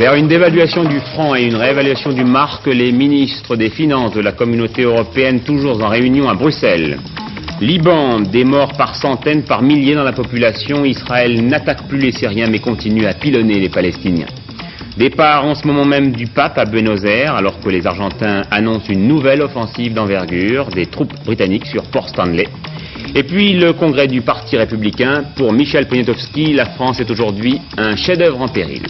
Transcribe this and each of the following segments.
Vers une dévaluation du franc et une réévaluation du marque, les ministres des Finances de la Communauté européenne toujours en réunion à Bruxelles. Liban, des morts par centaines, par milliers dans la population. Israël n'attaque plus les Syriens mais continue à pilonner les Palestiniens. Départ en ce moment même du pape à Buenos Aires, alors que les Argentins annoncent une nouvelle offensive d'envergure des troupes britanniques sur Port Stanley. Et puis le congrès du Parti républicain. Pour Michel Poniatowski, la France est aujourd'hui un chef-d'œuvre en péril.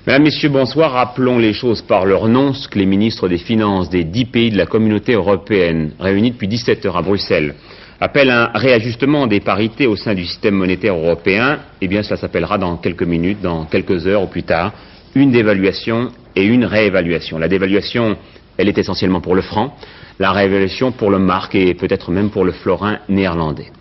Mesdames, Messieurs, bonsoir. Rappelons les choses par leur nom. Ce que les ministres des Finances des 10 pays de la Communauté européenne, réunis depuis 17 heures à Bruxelles, appellent un réajustement des parités au sein du système monétaire européen. Eh bien, cela s'appellera dans quelques minutes, dans quelques heures ou plus tard, une dévaluation et une réévaluation. La dévaluation, elle est essentiellement pour le franc, la réévaluation pour le mark et peut-être même pour le florin néerlandais.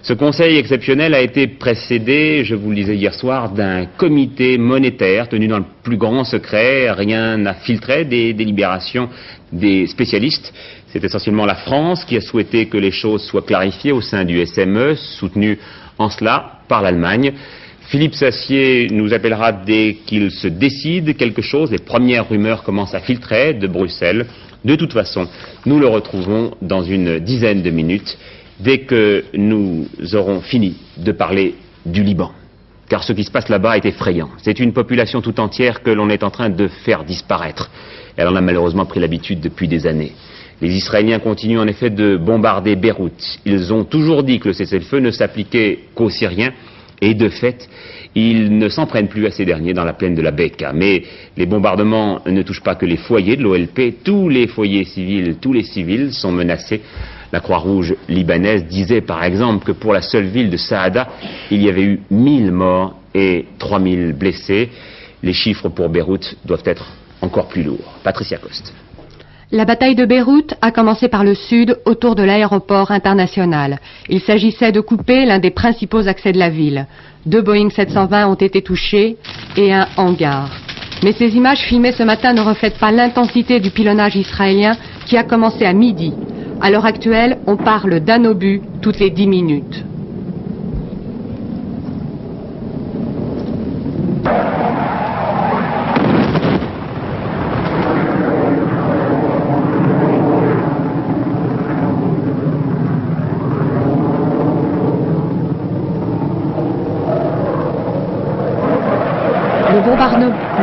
Ce conseil exceptionnel a été précédé, je vous le disais hier soir, d'un comité monétaire tenu dans le plus grand secret. Rien n'a filtré des délibérations des spécialistes. C'est essentiellement la France qui a souhaité que les choses soient clarifiées au sein du SME, soutenu en cela par l'Allemagne. Philippe Sassier nous appellera dès qu'il se décide quelque chose. Les premières rumeurs commencent à filtrer de Bruxelles. De toute façon, nous le retrouvons dans une dizaine de minutes, dès que nous aurons fini de parler du Liban. Car ce qui se passe là-bas est effrayant. C'est une population tout entière que l'on est en train de faire disparaître. Elle en a malheureusement pris l'habitude depuis des années. Les Israéliens continuent en effet de bombarder Beyrouth. Ils ont toujours dit que le cessez-le-feu ne s'appliquait qu'aux Syriens. Et de fait, ils ne s'en prennent plus à ces derniers dans la plaine de la Bekaa. Mais les bombardements ne touchent pas que les foyers de l'OLP. Tous les foyers civils, tous les civils sont menacés. La Croix-Rouge libanaise disait par exemple que pour la seule ville de Saada, il y avait eu 1000 morts et 3000 blessés. Les chiffres pour Beyrouth doivent être encore plus lourds. Patricia Coste. La bataille de Beyrouth a commencé par le sud, autour de l'aéroport international. Il s'agissait de couper l'un des principaux accès de la ville. 2 Boeing 720 ont été touchés et un hangar. Mais ces images filmées ce matin ne reflètent pas l'intensité du pilonnage israélien qui a commencé à midi. À l'heure actuelle, on parle d'un obus toutes les 10 minutes.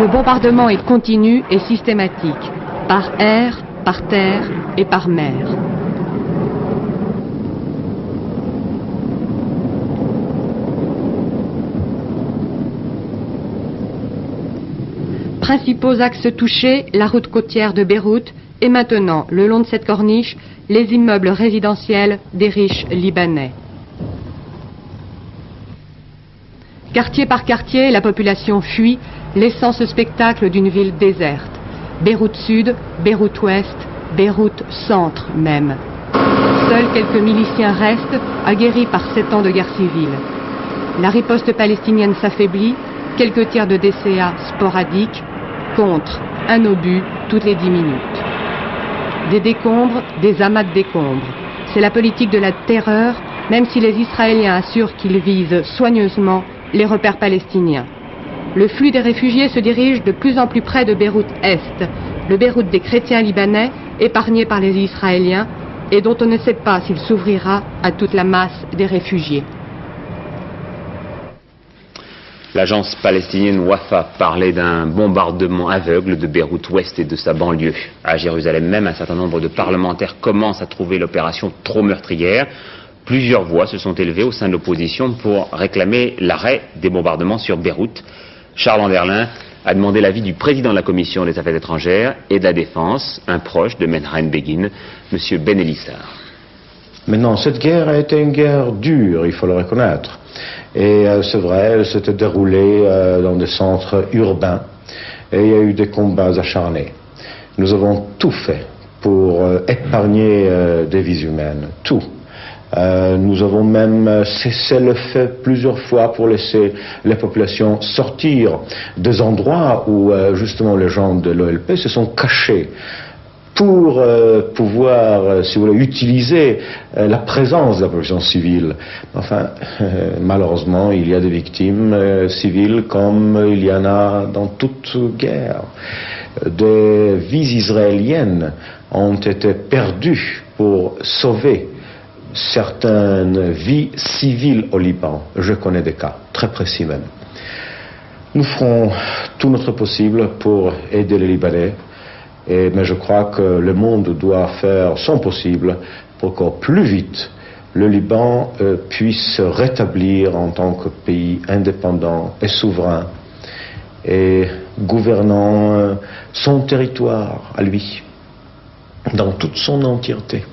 Le bombardement est continu et systématique, par air, par terre et par mer. Principaux axes touchés, la route côtière de Beyrouth et maintenant, le long de cette corniche, les immeubles résidentiels des riches libanais. Quartier par quartier, la population fuit, laissant ce spectacle d'une ville déserte. Beyrouth Sud, Beyrouth Ouest, Beyrouth Centre même. Seuls quelques miliciens restent, aguerris par 7 ans de guerre civile. La riposte palestinienne s'affaiblit, quelques tirs de DCA sporadiques, contre un obus toutes les 10 minutes. Des décombres, des amas de décombres. C'est la politique de la terreur, même si les Israéliens assurent qu'ils visent soigneusement les repères palestiniens. Le flux des réfugiés se dirige de plus en plus près de Beyrouth-Est, le Beyrouth des chrétiens libanais, épargné par les Israéliens, et dont on ne sait pas s'il s'ouvrira à toute la masse des réfugiés. L'agence palestinienne Wafa parlait d'un bombardement aveugle de Beyrouth-Ouest et de sa banlieue. À Jérusalem même, un certain nombre de parlementaires commencent à trouver l'opération trop meurtrière. Plusieurs voix se sont élevées au sein de l'opposition pour réclamer l'arrêt des bombardements sur Beyrouth. Charles Anderlin a demandé l'avis du président de la Commission des Affaires étrangères et de la Défense, un proche de Menachem Begin, M. Ben Elissar. Maintenant, cette guerre a été une guerre dure, il faut le reconnaître. Et c'est vrai, elle s'était déroulée dans des centres urbains et il y a eu des combats acharnés. Nous avons tout fait pour épargner des vies humaines, tout. Nous avons même cessé le feu plusieurs fois pour laisser les populations sortir des endroits où justement les gens de l'OLP se sont cachés. pour pouvoir, si vous voulez, utiliser la présence de la population civile. Enfin, malheureusement, il y a des victimes civiles comme il y en a dans toute guerre. Des vies israéliennes ont été perdues pour sauver certaines vies civiles au Liban. Je connais des cas, très précis même. Nous ferons tout notre possible pour aider les Libanais, mais je crois que le monde doit faire son possible pour qu'au plus vite le Liban puisse se rétablir en tant que pays indépendant et souverain et gouvernant son territoire à lui, dans toute son entièreté.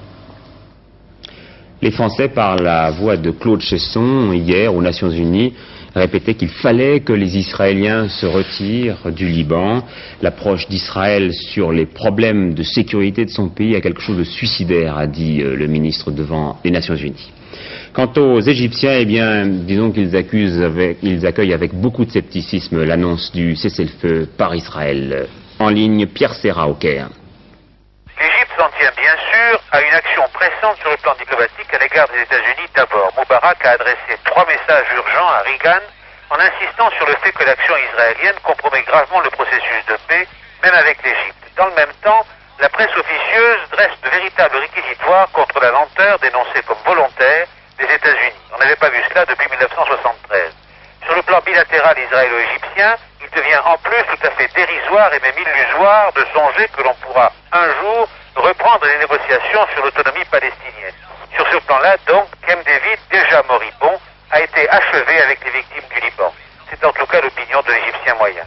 Les Français, par la voix de Claude Chesson, hier aux Nations Unies, répétaient qu'il fallait que les Israéliens se retirent du Liban. L'approche d'Israël sur les problèmes de sécurité de son pays a quelque chose de suicidaire, a dit le ministre devant les Nations Unies. Quant aux Égyptiens, eh bien, disons qu'ils accueillent avec beaucoup de scepticisme l'annonce du cessez-le-feu par Israël. En ligne, Pierre Serra au Caire. L'Égypte s'en tient bien sûr à une action pressante sur le plan diplomatique à l'égard des États-Unis d'abord. Moubarak a adressé 3 messages urgents à Reagan en insistant sur le fait que l'action israélienne compromet gravement le processus de paix, même avec l'Égypte. Dans le même temps, la presse officieuse dresse de véritables réquisitoires contre la lenteur dénoncée comme volontaire des États-Unis. On n'avait pas vu cela depuis 1973. Sur le plan bilatéral israélo-égyptien, il devient en plus tout à fait dérisoire et même illusoire de songer que l'on pourra un jour reprendre les négociations sur l'autonomie palestinienne. Sur ce plan-là, donc, Camp David, déjà moribond, a été achevé avec les victimes du Liban. C'est en tout cas l'opinion de l'Égyptien moyen.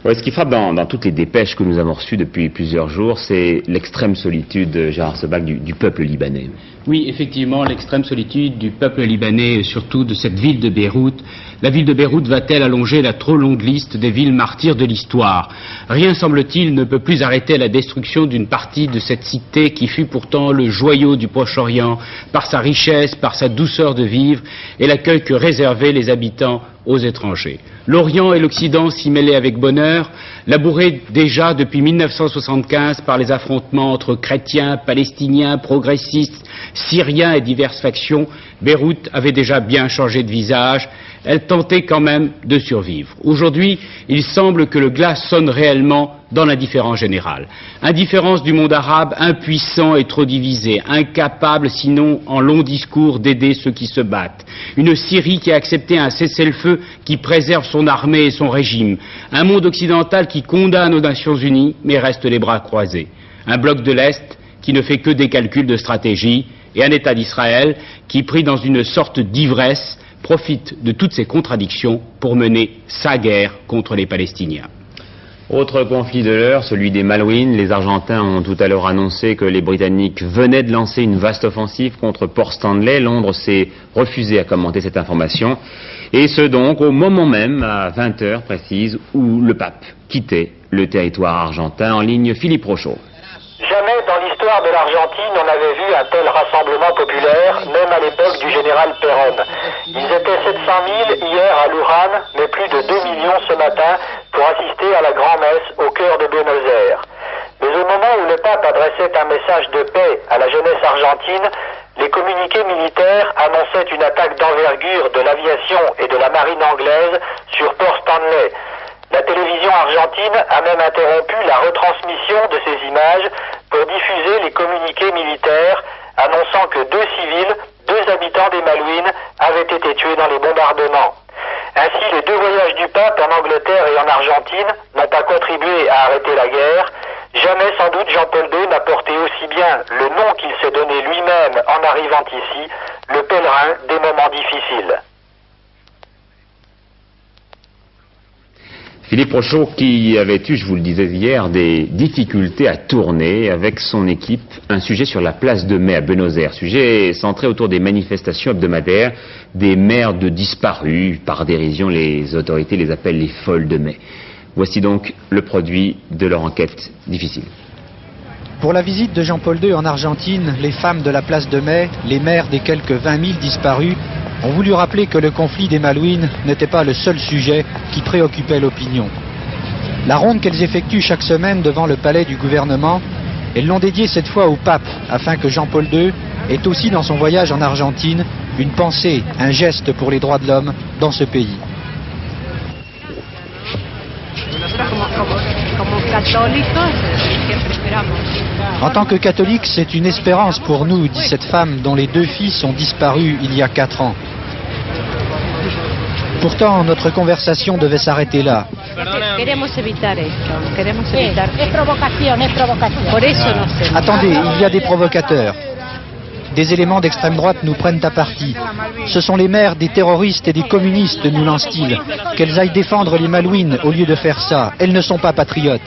Ouais, ce qui frappe dans toutes les dépêches que nous avons reçues depuis plusieurs jours, c'est l'extrême solitude, Gérard Sebag, du peuple libanais. Oui, effectivement, l'extrême solitude du peuple libanais, surtout de cette ville de Beyrouth. La ville de Beyrouth va-t-elle allonger la trop longue liste des villes martyrs de l'histoire? Rien, semble-t-il, ne peut plus arrêter la destruction d'une partie de cette cité qui fut pourtant le joyau du Proche-Orient, par sa richesse, par sa douceur de vivre et l'accueil que réservaient les habitants aux étrangers. L'Orient et l'Occident s'y mêlaient avec bonheur, labourés déjà depuis 1975 par les affrontements entre chrétiens, palestiniens, progressistes, syriens et diverses factions. Beyrouth avait déjà bien changé de visage. Elle tentait quand même de survivre. Aujourd'hui, il semble que le glas sonne réellement dans l'indifférence générale. Indifférence du monde arabe, impuissant et trop divisé, incapable, sinon en long discours, d'aider ceux qui se battent. Une Syrie qui a accepté un cessez-le-feu qui préserve son armée et son régime. Un monde occidental qui condamne aux Nations Unies, mais reste les bras croisés. Un bloc de l'Est qui ne fait que des calculs de stratégie, et un État d'Israël qui, pris dans une sorte d'ivresse, profite de toutes ces contradictions pour mener sa guerre contre les Palestiniens. Autre conflit de l'heure, celui des Malouines. Les Argentins ont tout à l'heure annoncé que les Britanniques venaient de lancer une vaste offensive contre Port Stanley. Londres s'est refusé à commenter cette information. Et ce donc au moment même, à 20h précise, où le pape quittait le territoire argentin. En ligne, Philippe Rochaud. Jamais dans l'histoire de l'Argentine on avait vu un tel rassemblement populaire, même à l'époque du général Perón. Ils étaient 700 000 hier à Luján, mais plus de 2 millions ce matin pour assister à la grand-messe au cœur de Buenos Aires. Mais au moment où le pape adressait un message de paix à la jeunesse argentine, les communiqués militaires annonçaient une attaque d'envergure de l'aviation et de la marine anglaise sur Port Stanley. La télévision argentine a même interrompu la retransmission de ces images pour diffuser les communiqués militaires annonçant que 2 civils, 2 habitants des Malouines, avaient été tués dans les bombardements. Ainsi, les 2 voyages du pape en Angleterre et en Argentine n'ont pas contribué à arrêter la guerre. Jamais sans doute Jean-Paul II n'a porté aussi bien le nom qu'il s'est donné lui-même en arrivant ici, le pèlerin des moments difficiles. Philippe Rochaud qui avait eu, je vous le disais hier, des difficultés à tourner avec son équipe un sujet sur la place de Mai à Buenos Aires, sujet centré autour des manifestations hebdomadaires des mères de disparus. Par dérision, les autorités les appellent les folles de mai. Voici donc le produit de leur enquête difficile. Pour la visite de Jean-Paul II en Argentine, les femmes de la place de Mai, les mères des quelques 20 000 disparus, ont voulu rappeler que le conflit des Malouines n'était pas le seul sujet qui préoccupait l'opinion. La ronde qu'elles effectuent chaque semaine devant le palais du gouvernement, elles l'ont dédiée cette fois au pape, afin que Jean-Paul II ait aussi dans son voyage en Argentine une pensée, un geste pour les droits de l'homme dans ce pays. En tant que catholique, c'est une espérance pour nous, dit cette femme dont les 2 fils ont disparu il y a 4 ans. Pourtant, notre conversation devait s'arrêter là. Attendez, il y a des provocateurs. Des éléments d'extrême droite nous prennent à partie. Ce sont les mères des terroristes et des communistes, nous lance-t-il. Qu'elles aillent défendre les Malouines au lieu de faire ça. Elles ne sont pas patriotes.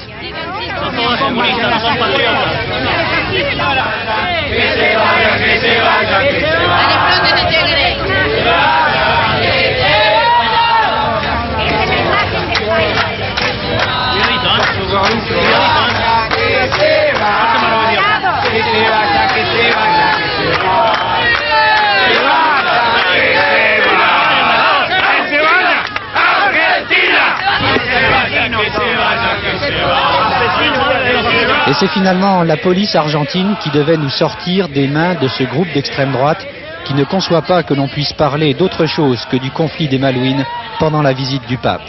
Et c'est finalement la police argentine qui devait nous sortir des mains de ce groupe d'extrême droite qui ne conçoit pas que l'on puisse parler d'autre chose que du conflit des Malouines pendant la visite du pape.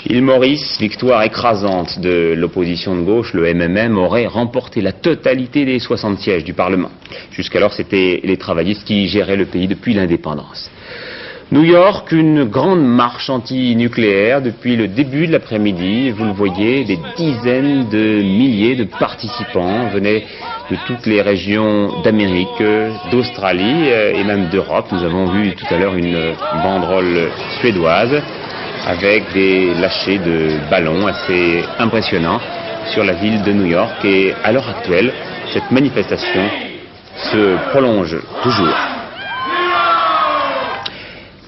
Île Maurice, victoire écrasante de l'opposition de gauche, le MMM aurait remporté la totalité des 60 sièges du Parlement. Jusqu'alors, c'étaient les travaillistes qui géraient le pays depuis l'indépendance. New York, une grande marche anti-nucléaire depuis le début de l'après-midi. Vous le voyez, des dizaines de milliers de participants venaient de toutes les régions d'Amérique, d'Australie et même d'Europe. Nous avons vu tout à l'heure une banderole suédoise avec des lâchers de ballons assez impressionnants sur la ville de New York. Et à l'heure actuelle, cette manifestation se prolonge toujours.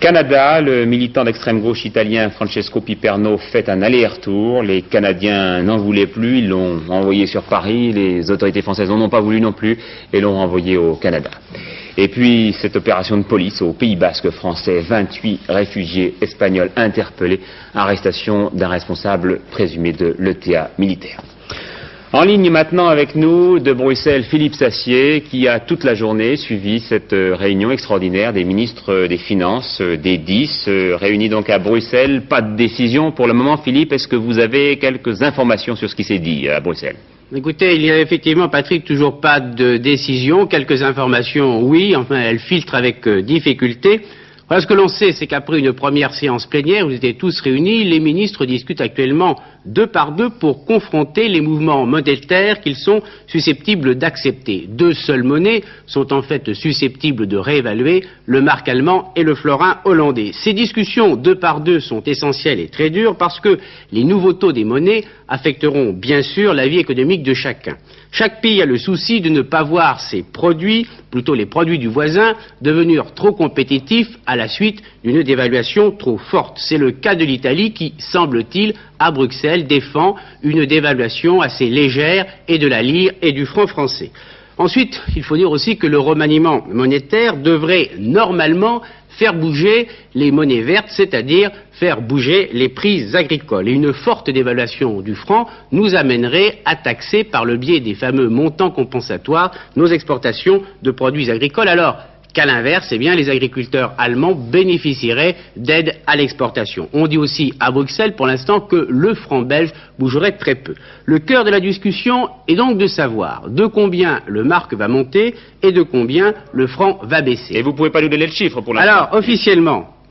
Canada, le militant d'extrême gauche italien Francesco Piperno fait un aller-retour. Les Canadiens n'en voulaient plus, ils l'ont envoyé sur Paris, les autorités françaises n'en ont pas voulu non plus et l'ont renvoyé au Canada. Et puis cette opération de police au Pays Basque français, 28 réfugiés espagnols interpellés, arrestation d'un responsable présumé de l'ETA militaire. En ligne maintenant avec nous de Bruxelles, Philippe Sassier, qui a toute la journée suivi cette réunion extraordinaire des ministres des Finances, des 10, réunis donc à Bruxelles. Pas de décision pour le moment. Philippe, est-ce que vous avez quelques informations sur ce qui s'est dit à Bruxelles ? Écoutez, il y a effectivement, Patrick, toujours pas de décision. Quelques informations, oui, enfin, elles filtrent avec difficulté. Voilà, ce que l'on sait, c'est qu'après une première séance plénière, où ils étaient tous réunis, les ministres discutent actuellement 2 par 2 pour confronter les mouvements monétaires qu'ils sont susceptibles d'accepter. 2 seules monnaies sont en fait susceptibles de réévaluer, le mark allemand et le florin hollandais. Ces discussions 2 par 2 sont essentielles et très dures parce que les nouveaux taux des monnaies affecteront bien sûr la vie économique de chacun. Chaque pays a le souci de ne pas voir ses produits, plutôt les produits du voisin, devenir trop compétitifs à la suite d'une dévaluation trop forte. C'est le cas de l'Italie qui, semble-t-il, à Bruxelles, défend une dévaluation assez légère et de la lire et du franc français. Ensuite, il faut dire aussi que le remaniement monétaire devrait normalement faire bouger les monnaies vertes, c'est-à-dire faire bouger les prix agricoles. Et une forte dévaluation du franc nous amènerait à taxer par le biais des fameux montants compensatoires nos exportations de produits agricoles. Alors qu'à l'inverse, eh bien, les agriculteurs allemands bénéficieraient d'aides à l'exportation. On dit aussi à Bruxelles, pour l'instant, que le franc belge bougerait très peu. Le cœur de la discussion est donc de savoir de combien le mark va monter et de combien le franc va baisser. Et vous ne pouvez pas nous donner le chiffre pour l'instant. Alors,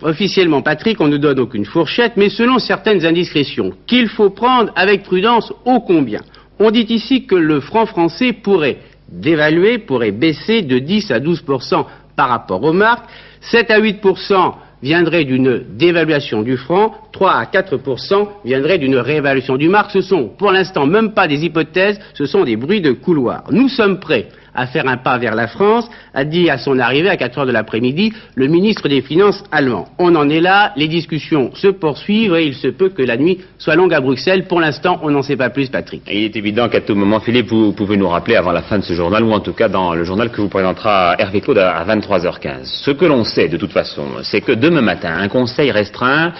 officiellement, Patrick, on nous donne aucune fourchette, mais selon certaines indiscrétions, qu'il faut prendre avec prudence ô combien. On dit ici que le franc français pourrait dévaluer, pourrait baisser de 10 à 12% par rapport au mark, 7 à 8% viendrait d'une dévaluation du franc, 3 à 4% viendrait d'une réévaluation du mark. Ce sont pour l'instant même pas des hypothèses, ce sont des bruits de couloir. Nous sommes prêts à faire un pas vers la France, a dit à son arrivée à 4 heures de l'après-midi le ministre des Finances allemand. On en est là, les discussions se poursuivent et il se peut que la nuit soit longue à Bruxelles. Pour l'instant, on n'en sait pas plus, Patrick. Et il est évident qu'à tout moment, Philippe, vous pouvez nous rappeler avant la fin de ce journal, ou en tout cas dans le journal que vous présentera Hervé Claude à 23h15. Ce que l'on sait de toute façon, c'est que demain matin, un conseil restreint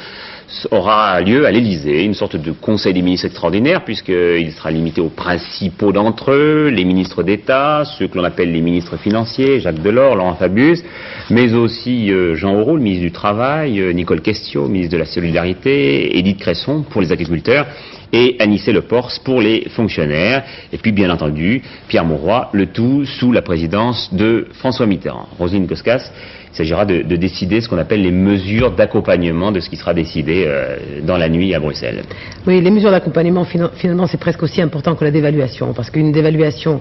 aura lieu à l'Élysée, une sorte de conseil des ministres extraordinaire, puisqu'il sera limité aux principaux d'entre eux, les ministres d'État, ceux que l'on appelle les ministres financiers, Jacques Delors, Laurent Fabius, mais aussi Jean Auroux, le ministre du Travail, Nicole Questiot, ministre de la Solidarité, Édith Cresson pour les agriculteurs, et Anicet Le Pors pour les fonctionnaires, et puis bien entendu Pierre Mauroy, le tout sous la présidence de François Mitterrand. Roselyne Koskas, il s'agira de décider ce qu'on appelle les mesures d'accompagnement de ce qui sera décidé dans la nuit à Bruxelles. Oui, les mesures d'accompagnement, finalement, c'est presque aussi important que la dévaluation, parce qu'une dévaluation,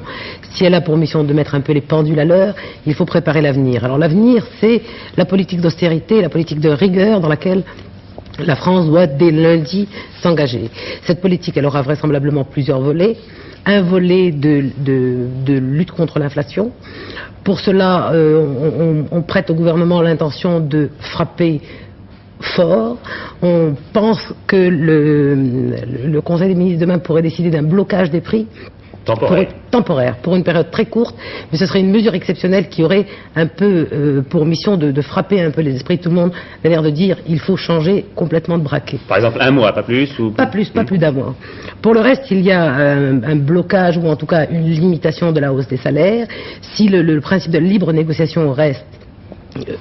si elle a pour mission de mettre un peu les pendules à l'heure, il faut préparer l'avenir. Alors l'avenir, c'est la politique d'austérité, la politique de rigueur dans laquelle la France doit dès lundi s'engager. Cette politique, elle aura vraisemblablement plusieurs volets. Un volet de lutte contre l'inflation. Pour cela, on prête au gouvernement l'intention de frapper fort. On pense que le Conseil des ministres demain pourrait décider d'un blocage des prix. Temporaire, pour une période très courte, mais ce serait une mesure exceptionnelle qui aurait un peu pour mission de frapper un peu les esprits. Tout le monde a l'air de dire il faut changer complètement de braquet. Par exemple, un mois, pas plus ou... Pas plus d'un mois. Pour le reste, il y a un blocage ou en tout cas une limitation de la hausse des salaires. Si le principe de libre négociation reste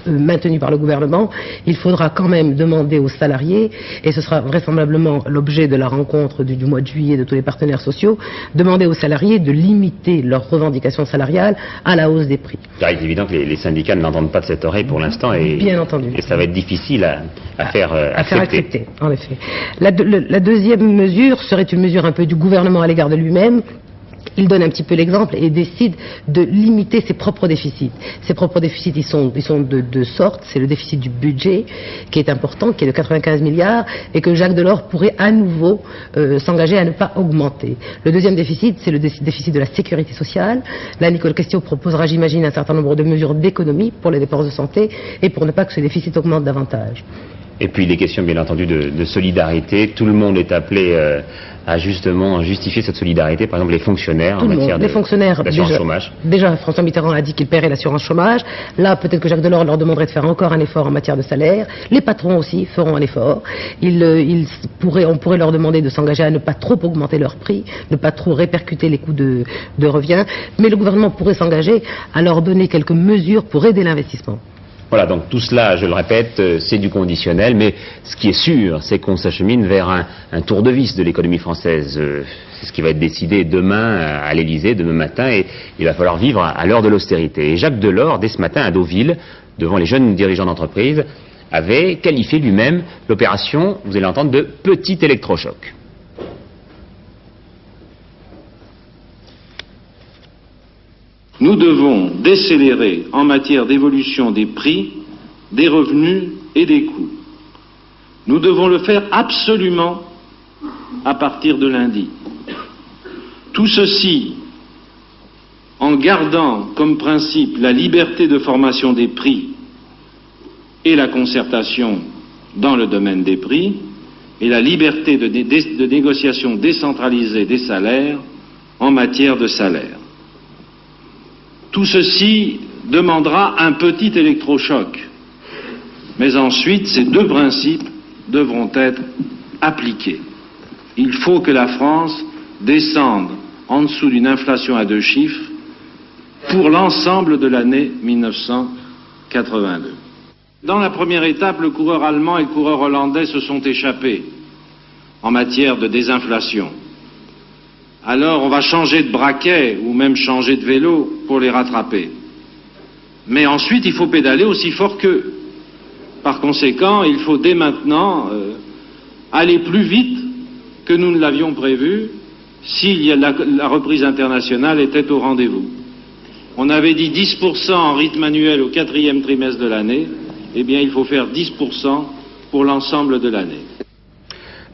maintenu par le gouvernement, il faudra quand même demander aux salariés, et ce sera vraisemblablement l'objet de la rencontre du mois de juillet de tous les partenaires sociaux, demander aux salariés de limiter leurs revendications salariales à la hausse des prix. Car il est évident que les syndicats ne l'entendent pas de cette oreille pour l'instant, et, bien entendu. Et ça va être difficile à faire accepter. En effet. La deuxième mesure serait une mesure un peu du gouvernement à l'égard de lui-même. Il donne un petit peu l'exemple et décide de limiter ses propres déficits. Ses propres déficits, ils sont de deux sortes. C'est le déficit du budget, qui est important, qui est de 95 milliards, et que Jacques Delors pourrait à nouveau s'engager à ne pas augmenter. Le deuxième déficit, c'est le déficit de la sécurité sociale. Là, Nicole Questiot proposera, j'imagine, un certain nombre de mesures d'économie pour les dépenses de santé et pour ne pas que ce déficit augmente davantage. Et puis les questions, bien entendu, de solidarité. Tout le monde est appelé à justement justifier cette solidarité. Par exemple, les fonctionnaires en matière d'assurance chômage. Déjà, François Mitterrand a dit qu'il paierait l'assurance chômage. Là, peut-être que Jacques Delors leur demanderait de faire encore un effort en matière de salaire. Les patrons aussi feront un effort. On pourrait leur demander de s'engager à ne pas trop augmenter leurs prix, ne pas trop répercuter les coûts de revient. Mais le gouvernement pourrait s'engager à leur donner quelques mesures pour aider l'investissement. Voilà, donc tout cela, je le répète, c'est du conditionnel, mais ce qui est sûr, c'est qu'on s'achemine vers un tour de vis de l'économie française. C'est ce qui va être décidé demain à l'Élysée, demain matin, et il va falloir vivre à l'heure de l'austérité. Et Jacques Delors, dès ce matin à Deauville, devant les jeunes dirigeants d'entreprise, avait qualifié lui-même l'opération, vous allez l'entendre, de petit électrochoc. Nous devons décélérer en matière d'évolution des prix, des revenus et des coûts. Nous devons le faire absolument à partir de lundi. Tout ceci en gardant comme principe la liberté de formation des prix et la concertation dans le domaine des prix et la liberté de négociation décentralisée des salaires en matière de salaire. Tout ceci demandera un petit électrochoc, mais ensuite ces deux principes devront être appliqués. Il faut que la France descende en dessous d'une inflation à 2 chiffres pour l'ensemble de l'année 1982. Dans la première étape, le coureur allemand et le coureur hollandais se sont échappés en matière de désinflation. Alors on va changer de braquet ou même changer de vélo pour les rattraper. Mais ensuite, il faut pédaler aussi fort qu'eux. Par conséquent, il faut dès maintenant aller plus vite que nous ne l'avions prévu si la reprise internationale était au rendez-vous. On avait dit 10% en rythme annuel au 4e trimestre de l'année. Eh bien, il faut faire 10% pour l'ensemble de l'année.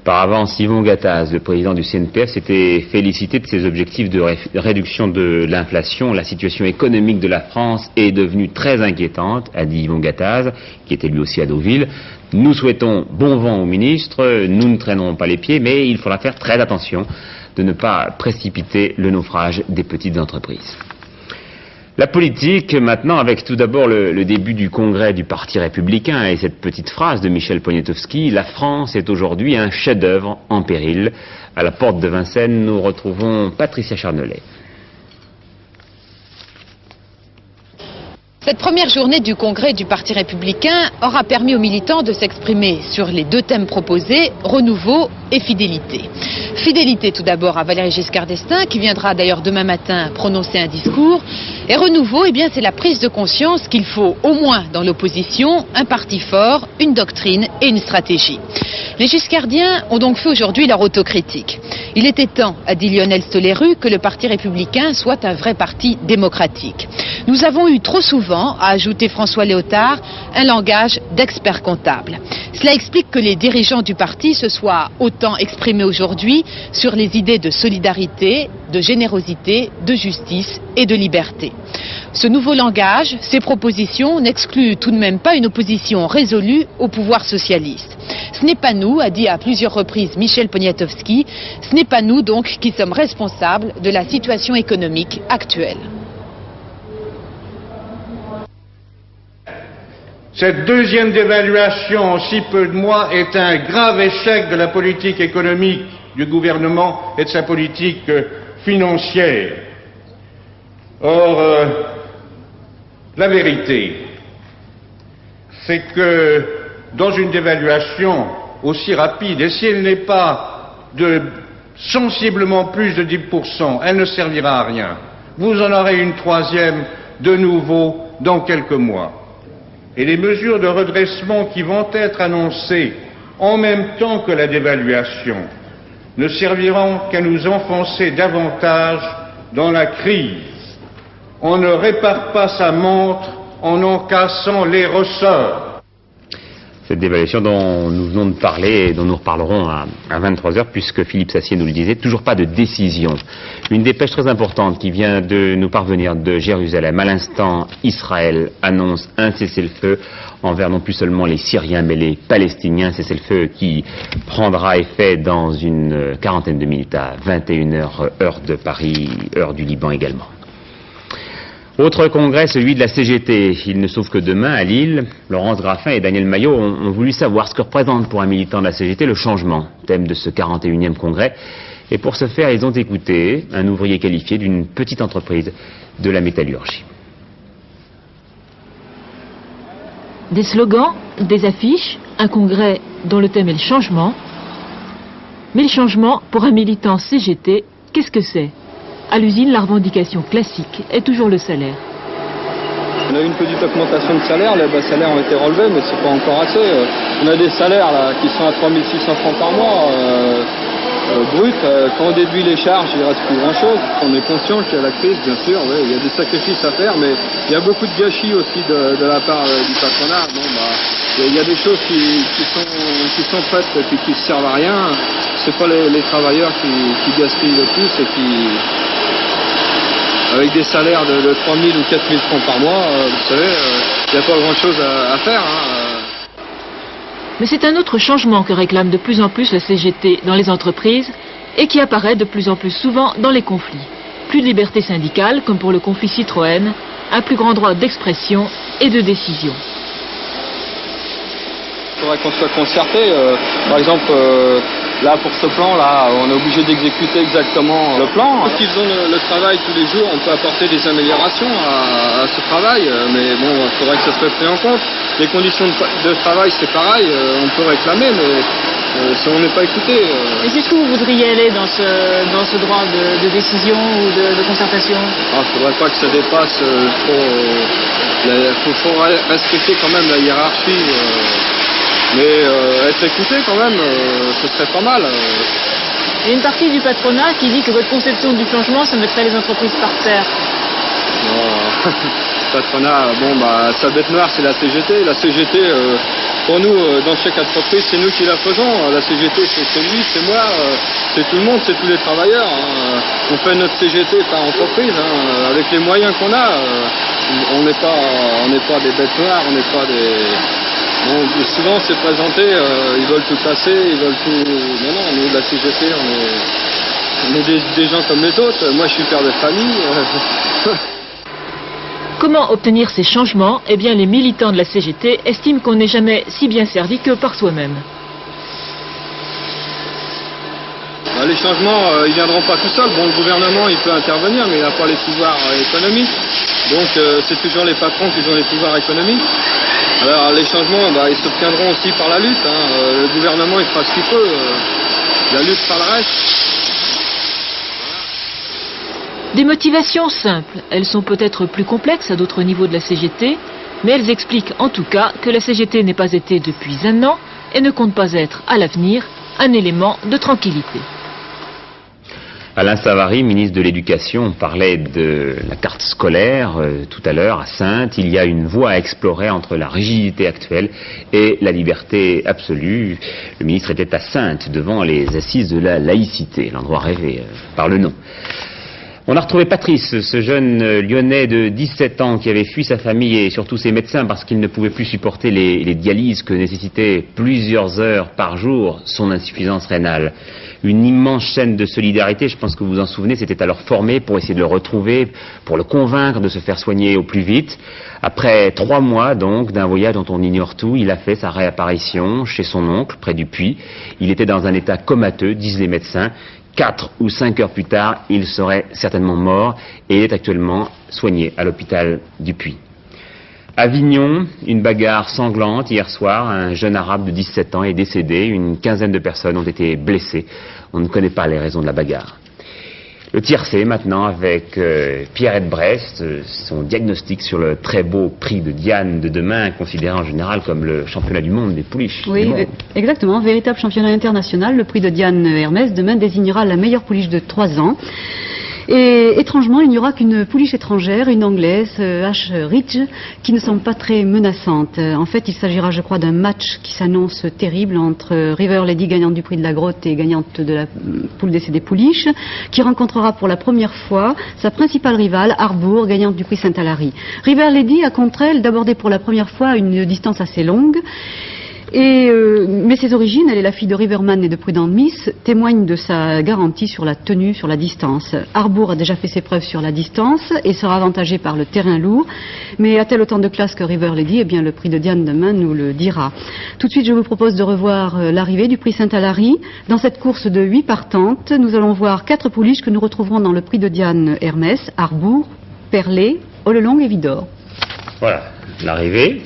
Par avance, Yvon Gattaz, le président du CNPF, s'était félicité de ses objectifs de réduction de l'inflation. La situation économique de la France est devenue très inquiétante, a dit Yvon Gattaz, qui était lui aussi à Deauville. Nous souhaitons bon vent au ministre, nous ne traînerons pas les pieds, mais il faudra faire très attention de ne pas précipiter le naufrage des petites entreprises. La politique, maintenant, avec tout d'abord le début du congrès du Parti républicain et cette petite phrase de Michel Poniatowski, la France est aujourd'hui un chef-d'œuvre en péril. À la porte de Vincennes, nous retrouvons Patricia Charnelet. Cette première journée du congrès du Parti républicain aura permis aux militants de s'exprimer sur les deux thèmes proposés, renouveau et fidélité. Fidélité tout d'abord à Valéry Giscard d'Estaing, qui viendra d'ailleurs demain matin prononcer un discours. Et renouveau, eh bien, c'est la prise de conscience qu'il faut, au moins dans l'opposition, un parti fort, une doctrine et une stratégie. Les Giscardiens ont donc fait aujourd'hui leur autocritique. Il était temps, a dit Lionel Stoléru, que le Parti républicain soit un vrai parti démocratique. Nous avons eu trop souvent, a ajouté François Léotard, un langage d'experts comptables. Cela explique que les dirigeants du parti se soient autant exprimés aujourd'hui sur les idées de solidarité, de générosité, de justice et de liberté. Ce nouveau langage, ces propositions n'excluent tout de même pas une opposition résolue au pouvoir socialiste. Ce n'est pas nous, a dit à plusieurs reprises Michel Poniatowski, ce n'est pas nous donc qui sommes responsables de la situation économique actuelle. Cette deuxième dévaluation en si peu de mois est un grave échec de la politique économique du gouvernement et de sa politique financière. Or, la vérité, c'est que dans une dévaluation aussi rapide, et si elle n'est pas de sensiblement plus de 10%, elle ne servira à rien. Vous en aurez une troisième de nouveau dans quelques mois. Et les mesures de redressement qui vont être annoncées en même temps que la dévaluation ne serviront qu'à nous enfoncer davantage dans la crise. On ne répare pas sa montre en en cassant les ressorts. Cette dévaluation dont nous venons de parler et dont nous reparlerons à 23h, puisque Philippe Sassier nous le disait, toujours pas de décision. Une dépêche très importante qui vient de nous parvenir de Jérusalem. À l'instant, Israël annonce un cessez-le-feu envers non plus seulement les Syriens, mais les Palestiniens. Cessez-le-feu qui prendra effet dans une quarantaine de minutes à 21h, heure de Paris, heure du Liban également. Autre congrès, celui de la CGT. Il ne s'ouvre que demain à Lille. Laurence Graffin et Daniel Maillot ont voulu savoir ce que représente pour un militant de la CGT le changement, thème de ce 41e congrès. Et pour ce faire, ils ont écouté un ouvrier qualifié d'une petite entreprise de la métallurgie. Des slogans, des affiches, un congrès dont le thème est le changement. Mais le changement, pour un militant CGT, qu'est-ce que c'est ? À l'usine, la revendication classique est toujours le salaire. On a eu une petite augmentation de salaire, les bas salaires ont été relevés, mais c'est pas encore assez. On a des salaires là, qui sont à 3 600 francs par mois, brut. Quand on déduit les charges, il ne reste plus grand-chose. On est conscient qu'il y a la crise, bien sûr, ouais, il y a des sacrifices à faire, mais il y a beaucoup de gâchis aussi de la part du patronat. Bon, il y a des choses qui sont faites et puis qui ne servent à rien. C'est pas les travailleurs qui gaspillent le plus et qui... Avec des salaires de 3 000 ou 4 000 francs par mois, vous savez, il n'y a pas grand-chose à faire. Mais c'est un autre changement que réclame de plus en plus la CGT dans les entreprises et qui apparaît de plus en plus souvent dans les conflits. Plus de liberté syndicale, comme pour le conflit Citroën, un plus grand droit d'expression et de décision. Il faudrait qu'on soit concerté. Par exemple, là, pour ce plan-là, on est obligé d'exécuter exactement le plan. S'ils font le travail tous les jours, on peut apporter des améliorations à ce travail, mais bon, il faudrait que ça soit pris en compte. Les conditions de travail, c'est pareil, on peut réclamer, mais si on n'est pas écouté... Et jusqu'où vous voudriez aller dans ce droit de décision ou de concertation ? Il ne faudrait pas que ça dépasse trop... Il faut respecter quand même la hiérarchie. Mais être écouté quand même, ce serait pas mal. Il y a une partie du patronat qui dit que votre conception du changement, ça mettrait les entreprises par terre. Non, le patronat, bon, sa bête noire, c'est la CGT. La CGT, pour nous, dans chaque entreprise, c'est nous qui la faisons. La CGT, c'est lui, c'est moi, c'est tout le monde, c'est tous les travailleurs. On fait notre CGT par entreprise, avec les moyens qu'on a. On n'est pas des bêtes noires, on n'est pas des... Bon, souvent c'est présenté, ils veulent tout casser, ils veulent tout... Non, nous de la CGT, on est des gens comme les autres. Moi je suis père de famille. Comment obtenir ces changements? Eh bien, les militants de la CGT estiment qu'on n'est jamais si bien servi que par soi-même. Les changements, ils viendront pas tout seuls. Bon, le gouvernement, il peut intervenir, mais il n'a pas les pouvoirs économiques. Donc, c'est toujours les patrons qui ont les pouvoirs économiques. Alors, les changements, ils s'obtiendront aussi par la lutte. Le gouvernement, il fera ce qu'il peut. La lutte fera le reste. Des motivations simples. Elles sont peut-être plus complexes à d'autres niveaux de la CGT, mais elles expliquent en tout cas que la CGT n'est pas été depuis un an et ne compte pas être à l'avenir un élément de tranquillité. Alain Savary, ministre de l'Éducation, parlait de la carte scolaire tout à l'heure à Saintes. Il y a une voie à explorer entre la rigidité actuelle et la liberté absolue. Le ministre était à Saintes devant les assises de la laïcité, l'endroit rêvé par le nom. On a retrouvé Patrice, ce jeune Lyonnais de 17 ans qui avait fui sa famille et surtout ses médecins parce qu'il ne pouvait plus supporter les dialyses que nécessitaient plusieurs heures par jour son insuffisance rénale. Une immense chaîne de solidarité, je pense que vous vous en souvenez, s'était alors formée pour essayer de le retrouver, pour le convaincre de se faire soigner au plus vite. Après 3 mois donc d'un voyage dont on ignore tout, il a fait sa réapparition chez son oncle, près du puits. Il était dans un état comateux, disent les médecins. 4 ou 5 heures plus tard, il serait certainement mort et il est actuellement soigné à l'hôpital du Puy. Avignon, une bagarre sanglante hier soir. Un jeune arabe de 17 ans est décédé. Une quinzaine de personnes ont été blessées. On ne connaît pas les raisons de la bagarre. Le tiercé maintenant avec Pierrette Brest, son diagnostic sur le très beau prix de Diane de demain, considéré en général comme le championnat du monde des pouliches. Oui, exactement, véritable championnat international. Le prix de Diane Hermès demain désignera la meilleure pouliche de 3 ans. Et étrangement, il n'y aura qu'une pouliche étrangère, une anglaise, H. Ridge, qui ne semble pas très menaçante. En fait, il s'agira, je crois, d'un match qui s'annonce terrible entre River Lady, gagnante du prix de la Grotte et gagnante de la poule d'essai des pouliches, qui rencontrera pour la première fois sa principale rivale, Harbour, gagnante du prix Saint-Alary. River Lady a contre elle d'aborder pour la première fois une distance assez longue. Mais ses origines, elle est la fille de Riverman et de Prudent Miss, témoignent de sa garantie sur la tenue, sur la distance. Harbour a déjà fait ses preuves sur la distance et sera avantagée par le terrain lourd. Mais a-t-elle autant de classe que River Lady? Eh bien, le prix de Diane demain nous le dira. Tout de suite, je vous propose de revoir l'arrivée du prix Saint-Alary. Dans cette course de 8 partantes, nous allons voir 4 pouliches que nous retrouverons dans le prix de Diane Hermès, Harbour, Perlet, Olelong et Vidor. Voilà, l'arrivée.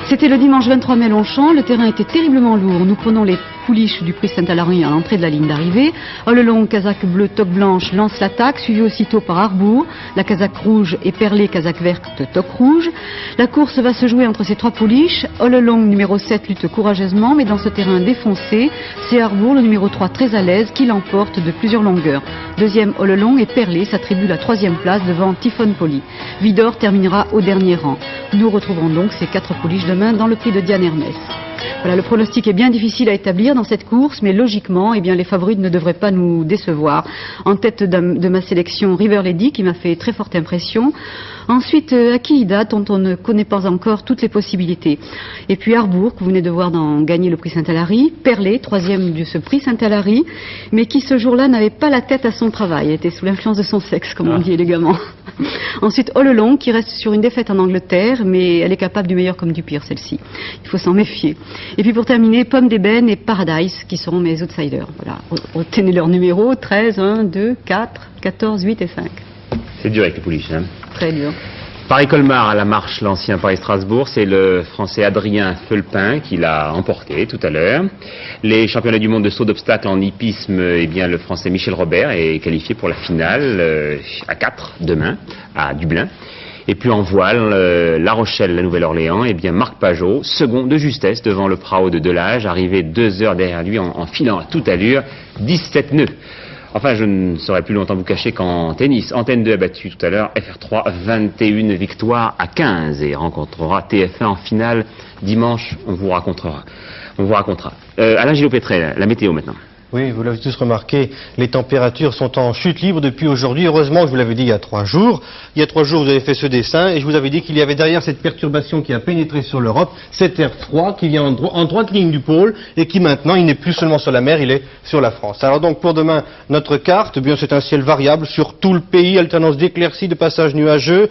C'était le dimanche 23 mai Longchamp, le terrain était terriblement lourd. Nous prenons les pouliches du prix Saint-Alary à l'entrée de la ligne d'arrivée. Olelong, casaque bleue, toque blanche, lance l'attaque, suivi aussitôt par Harbour, la casaque rouge et Perlet, casaque verte, toque rouge. La course va se jouer entre ces 3 pouliches. Olelong, numéro 7, lutte courageusement, mais dans ce terrain défoncé, c'est Harbour, le numéro 3, très à l'aise, qui l'emporte de plusieurs longueurs. Deuxième, Olelong et Perlet s'attribuent la 3e place devant Typhon Poly. Vidor terminera au dernier rang. Nous retrouverons donc ces 4 pouliches demain dans le prix de Diane Hermès. Voilà, le pronostic est bien difficile à établir dans cette course, mais logiquement, eh bien, les favoris ne devraient pas nous décevoir. En tête de ma sélection, River Lady, qui m'a fait très forte impression. Ensuite, Akihida, dont on ne connaît pas encore toutes les possibilités. Et puis Harbour, que vous venez de voir gagner le prix Saint-Alary. Perlet, 3e de ce prix Saint-Alary, mais qui ce jour-là n'avait pas la tête à son travail. Elle était sous l'influence de son sexe, comme on dit élégamment. Ensuite, Olelong, qui reste sur une défaite en Angleterre, mais elle est capable du meilleur comme du pire, celle-ci. Il faut s'en méfier. Et puis pour terminer, Pomme d'Ébène et Paradise, qui seront mes outsiders. Voilà, retenez leurs numéros, 13, 1, 2, 4, 14, 8 et 5. C'est dur avec les pouliches, hein. Très dur. Paris-Colmar à la marche, l'ancien Paris-Strasbourg, c'est le Français Adrien Felpin qui l'a emporté tout à l'heure. Les championnats du monde de saut d'obstacle en hippisme, eh bien le Français Michel Robert est qualifié pour la finale à 4 demain à Dublin. Et puis en voile, La Rochelle, la Nouvelle-Orléans, eh bien Marc Pajot, second de justesse devant le Prao de Delage, arrivé 2 heures derrière lui en filant à toute allure, 17 nœuds. Enfin, je ne saurais plus longtemps vous cacher qu'en tennis, Antenne 2 a battu tout à l'heure FR3, 21 victoires à 15 et rencontrera TF1 en finale dimanche, on vous racontera. Alain Gillot-Pétrel, la météo maintenant. Oui, vous l'avez tous remarqué, les températures sont en chute libre depuis aujourd'hui. Heureusement, je vous l'avais dit il y a 3 jours. Il y a 3 jours, vous avez fait ce dessin et je vous avais dit qu'il y avait derrière cette perturbation qui a pénétré sur l'Europe, cet air froid qui vient en droite ligne du pôle et qui maintenant, il n'est plus seulement sur la mer, il est sur la France. Alors donc pour demain, notre carte, eh bien c'est un ciel variable sur tout le pays, alternance d'éclaircies, de passages nuageux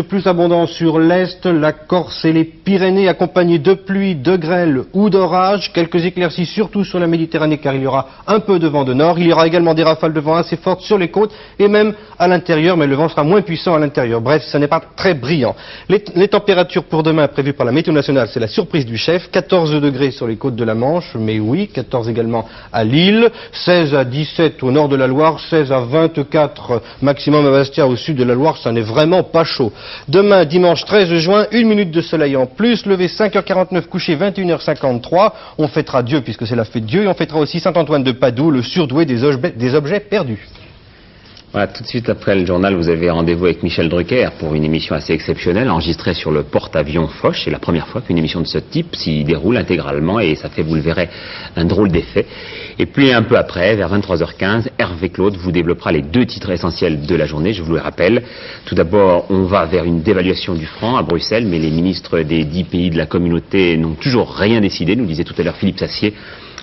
plus abondants sur l'Est, la Corse et les Pyrénées, accompagnés de pluie, de grêle ou d'orage, quelques éclaircies surtout sur la Méditerranée car il y aura un peu de vent de nord, il y aura également des rafales de vent assez fortes sur les côtes et même à l'intérieur, mais le vent sera moins puissant à l'intérieur. Bref, ce n'est pas très brillant. Les températures pour demain prévues par la météo nationale, c'est la surprise du chef, 14 degrés sur les côtes de la Manche, mais oui, 14 également à Lille, 16 à 17 au nord de la Loire, 16 à 24 maximum à Bastia au sud de la Loire, ça n'est vraiment pas chaud. Demain, dimanche 13 juin, 1 minute de soleil en plus, levé 5h49, couché 21h53, on fêtera Dieu puisque c'est la fête de Dieu et on fêtera aussi Saint-Antoine de Padoue, le surdoué des objets perdus. Voilà, tout de suite après le journal, vous avez rendez-vous avec Michel Drucker pour une émission assez exceptionnelle, enregistrée sur le porte-avions Foch. C'est la première fois qu'une émission de ce type s'y déroule intégralement et ça fait, vous le verrez, un drôle d'effet. Et puis un peu après, vers 23h15, Hervé Claude vous développera les 2 titres essentiels de la journée, je vous le rappelle. Tout d'abord, on va vers une dévaluation du franc à Bruxelles, mais les ministres des 10 pays de la communauté n'ont toujours rien décidé, nous disait tout à l'heure Philippe Sassier.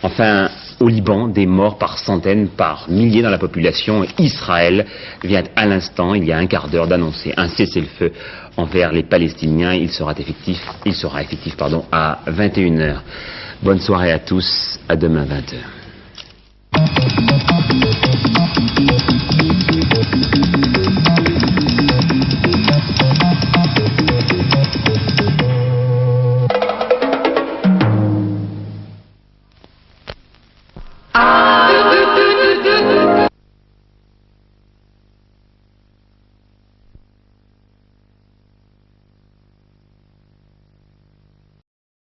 Enfin, au Liban, des morts par centaines, par milliers dans la population. Israël vient à l'instant, il y a un quart d'heure, d'annoncer un cessez-le-feu envers les Palestiniens. Il sera effectif à 21h. Bonne soirée à tous, à demain 20h.